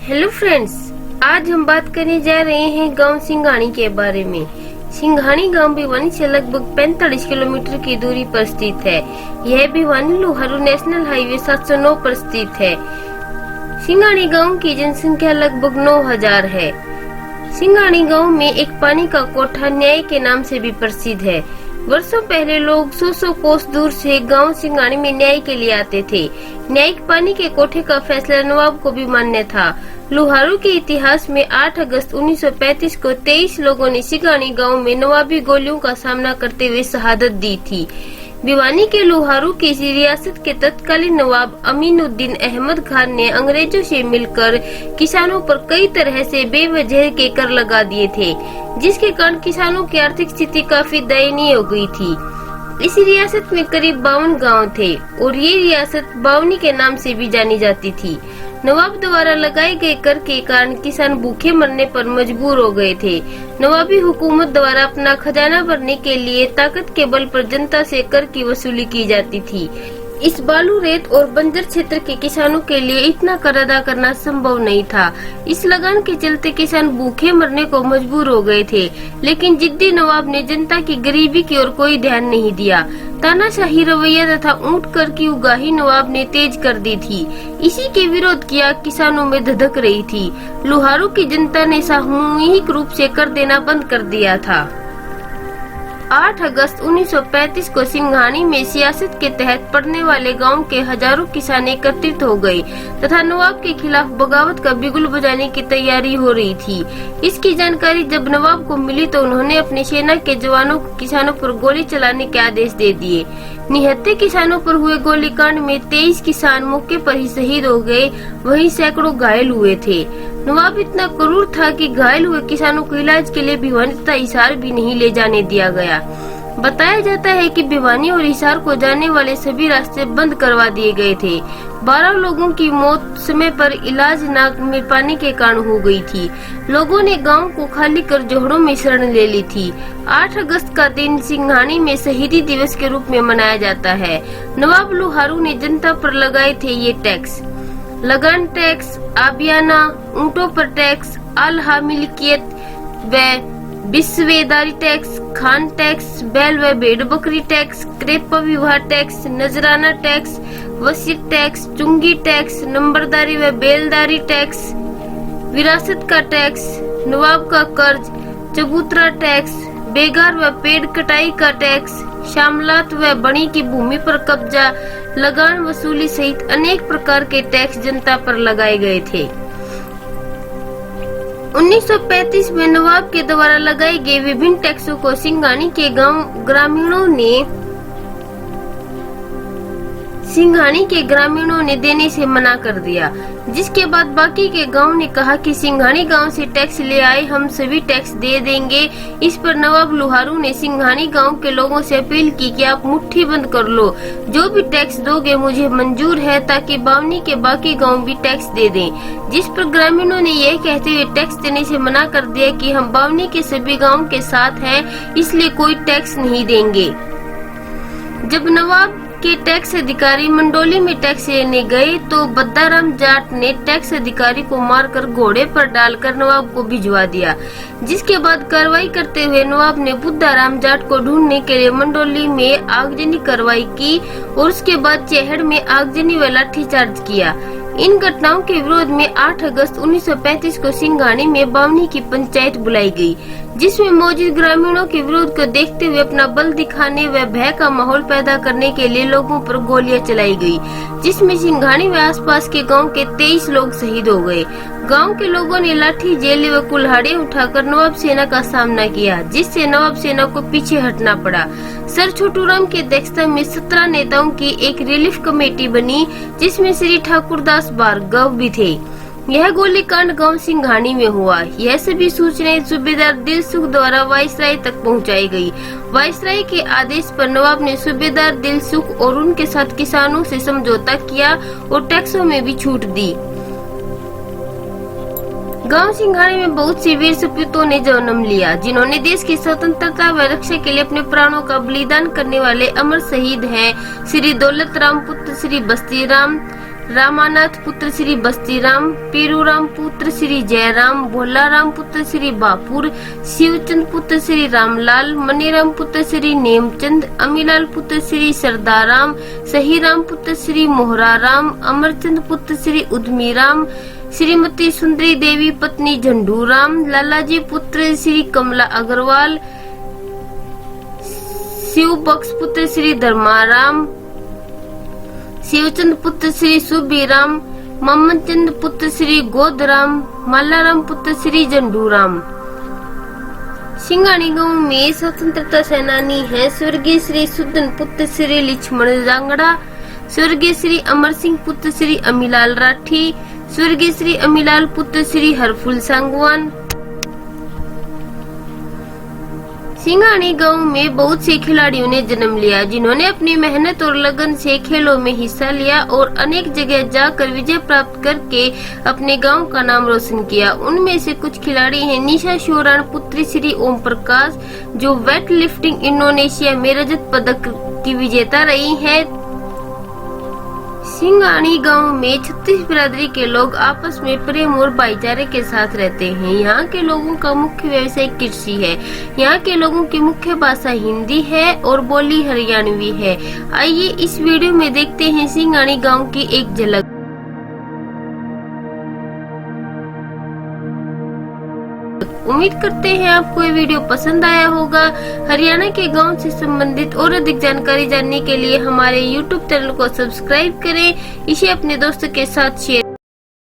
Hello friends, आज हम बात करने जा रहे हैं गांव सिंघानी के बारे में। सिंघानी गांव भिवानी से लगभग 45 किलोमीटर की दूरी पर स्थित है। यह भिवानी लोहारू नेशनल हाईवे 709 पर स्थित है। सिंघानी गांव की जनसंख्या लगभग 9000 है। सिंघानी गांव में एक पानी का कोठा न्याय के नाम से भी प्रसिद्ध है। वर्षों पहले लोग 100 कोस दूर से गांव सिंघानी में न्याय के लिए आते थे। न्यायिक पानी के कोठे का फैसला नवाब को भी मान्य था। लोहारू के इतिहास में 8 अगस्त 1935 को 23 लोगों ने सिंघानी गांव में नवाबी गोलियों का सामना करते हुए शहादत दी थी। भिवानी के लोहारू की रियासत के तत्कालीन नवाब अमीनुद्दीन अहमद खान ने अंग्रेजों से मिलकर किसानों पर कई तरह से बेवजह के कर लगा दिए थे, जिसके कारण किसानों की आर्थिक स्थिति काफी दयनीय हो गई थी। इस रियासत में करीब 52 गांव थे और ये रियासत बावनी के नाम से भी जानी जाती थी। नवाब द्वारा लगाए गए कर के कारण किसान भूखे मरने पर मजबूर हो गए थे। नवाबी हुकूमत द्वारा अपना खजाना भरने के लिए ताकत के बल पर जनता से कर की वसूली की जाती थी। इस बालू रेत और बंजर क्षेत्र के किसानों के लिए इतना कर अदा करना संभव नहीं था। इस लगान के चलते किसान भूखे मरने को मजबूर हो गए थे, लेकिन जिद्दी नवाब ने जनता की गरीबी की ओर कोई ध्यान नहीं दिया। तानाशाही रवैया तथा ऊंट कर की उगाही नवाब ने तेज कर दी थी। इसी के विरोध किया किसानों में धधक रही थी। लोहारू की जनता ने सामूहिक रूप से कर देना बंद कर दिया था। 8 अगस्त 1935 को सिंघानी में सियासत के तहत पड़ने वाले गांव के हजारों किसान एकत्रित हो गए तथा नवाब के खिलाफ बगावत का बिगुल बजाने की तैयारी हो रही थी। इसकी जानकारी जब नवाब को मिली तो उन्होंने अपनी सेना के जवानों को किसानों पर गोली चलाने के आदेश दे दिए। निहत्थे किसानों पर हुए गोलीकांड में 23 किसान मौके पर ही शहीद हो गए, वहीं सैकड़ों घायल हुए थे। नवाब इतना क्रूर था कि घायल हुए किसानों को इलाज के लिए भिवानी तथा हिसार भी नहीं ले जाने दिया गया। बताया जाता है कि भिवानी और हिसार को जाने वाले सभी रास्ते बंद करवा दिए गए थे। 12 लोगों की मौत समय पर इलाज न मिल पाने के कारण हो गई थी। लोगों ने गांव को खाली कर जोहड़ों में शरण ले ली थी। 8 अगस्त का दिन सिंघानी में शहीदी दिवस के रूप में मनाया जाता है। नवाब लोहारू ने जनता पर लगाए थे ये टैक्स: लगान टैक्स, आबियाना, ऊंटों पर टैक्स, आल्हा मिल्कियत व बिस्वेदारी टैक्स, खान टैक्स, बैल व भेड़ बकरी टैक्स, क्रेप विवाह टैक्स, नजराना टैक्स, वसीयत टैक्स, चुंगी टैक्स, नंबरदारी व बेलदारी टैक्स, विरासत का टैक्स, नवाब का कर्ज, चबूतरा टैक्स, बेगार व पेड़ कटाई का टैक्स, शामलात व बणी की भूमि पर कब्जा, लगान वसूली सहित अनेक प्रकार के टैक्स जनता पर लगाए गए थे। 1935 में नवाब के द्वारा लगाए गए विभिन्न टैक्सों को सिंघानी के ग्रामीणों ने देने से मना कर दिया, जिसके बाद बाकी के गांव ने कहा कि सिंघानी गांव से टैक्स ले आए, हम सभी टैक्स दे देंगे। इस पर नवाब लोहारू ने सिंघानी गांव के लोगों से अपील की कि आप मुट्ठी बंद कर लो, जो भी टैक्स दोगे मुझे मंजूर है, ताकि बावनी के बाकी गांव भी टैक्स दे दें। जिस पर ग्रामीणों ने यह कहते हुए टैक्स देने से मना कर दिया कि हम बावनी के सभी गाँव के साथ हैं, इसलिए कोई टैक्स नहीं देंगे। जब नवाब के टैक्स अधिकारी मंडोली में टैक्स लेने गए तो बद्दाराम जाट ने टैक्स अधिकारी को मारकर घोड़े पर डालकर नवाब को भिजवा दिया। जिसके बाद कार्रवाई करते हुए नवाब ने बुद्धाराम जाट को ढूंढने के लिए मंडोली में आगजनी कार्रवाई की और उसके बाद चेहड़ में आगजनी व लाठीचार्ज किया। इन घटनाओं के विरोध में 8 अगस्त 1935 को सिंघानी में बावनी की पंचायत बुलाई गई, जिसमें मौजूद ग्रामीणों के विरोध को देखते हुए अपना बल दिखाने व भय का माहौल पैदा करने के लिए लोगों पर गोलियां चलाई गई, जिसमें सिंघानी व आसपास के गांव के 23 लोग शहीद हो गए। गांव के लोगों ने लाठी, जेले व कुल्हाड़े उठाकर नवाब सेना का सामना किया, जिससे नवाब सेना को पीछे हटना पड़ा। सर छोटूराम की अध्यक्षता में 17 नेताओं की एक रिलीफ कमेटी बनी, जिसमें श्री ठाकुरदास भार्गव भी थे। यह गोलीकांड गांव सिंघानी में हुआ। यह सभी सूचनाएं सूबेदार दिलसुख द्वारा वायसराय तक पहुंचाई गई। वायसराय के आदेश पर नवाब ने सूबेदार दिलसुख और उनके साथ किसानों से समझौता किया और टैक्सों में भी छूट दी। गांव सिंघानी में बहुत सी वीर सपूतों ने जन्म लिया, जिन्होंने देश की स्वतंत्रता व रक्षा के लिए अपने प्राणों का बलिदान करने वाले अमर शहीद हैं। श्री दौलत राम पुत्र श्री बस्ती राम, रामानाथ पुत्र श्री बस्तीराम, पेरूराम पुत्र श्री जयराम, भोलाराम पुत्र श्री बापुर, शिवचंद पुत्र श्री रामलाल, मनीराम पुत्र श्री नेमचंद, अमीलाल पुत्र श्री सरदाराम, सहीराम पुत्र श्री मोहराराम, अमरचंद पुत्र श्री उद्मीराम, श्रीमती सुंदरी देवी पत्नी झंडूराम, लालाजी पुत्र श्री कमला अग्रवाल, शिव बख्श पुत्र श्री धर्माराम, शिवचंद पुत्र श्री सुबीराम, मम्मचंद पुत्र श्री गोदराम, मल्लाराम पुत्र श्री झंडूराम। सिंघानी गांव में स्वतंत्रता सेनानी है स्वर्गीय श्री सुदन पुत्र श्री लक्ष्मण जांगड़ा, स्वर्गीय श्री अमर सिंह पुत्र श्री अमीलाल राठी, स्वर्गीय श्री अमीलाल पुत्र श्री हरफुल सांगवान। सिंघानी गांव में बहुत से खिलाड़ियों ने जन्म लिया जिन्होंने अपनी मेहनत और लगन से खेलों में हिस्सा लिया और अनेक जगह जाकर विजय प्राप्त करके अपने गांव का नाम रोशन किया। उनमें से कुछ खिलाड़ी हैं निशा शोराण पुत्री श्री ओम प्रकाश, जो वेट लिफ्टिंग इंडोनेशिया में रजत पदक की विजेता रही है। सिंघानी गांव में 36 बिरादरी के लोग आपस में प्रेम और भाईचारे के साथ रहते हैं। यहाँ के लोगों का मुख्य व्यवसाय कृषि है। यहाँ के लोगों की मुख्य भाषा हिंदी है और बोली हरियाणवी है। आइए इस वीडियो में देखते हैं सिंघानी गांव की एक झलक। उम्मीद करते हैं आपको ये वीडियो पसंद आया होगा। हरियाणा के गांव से संबंधित और अधिक जानकारी जानने के लिए हमारे YouTube चैनल को सब्सक्राइब करें, इसे अपने दोस्तों के साथ शेयर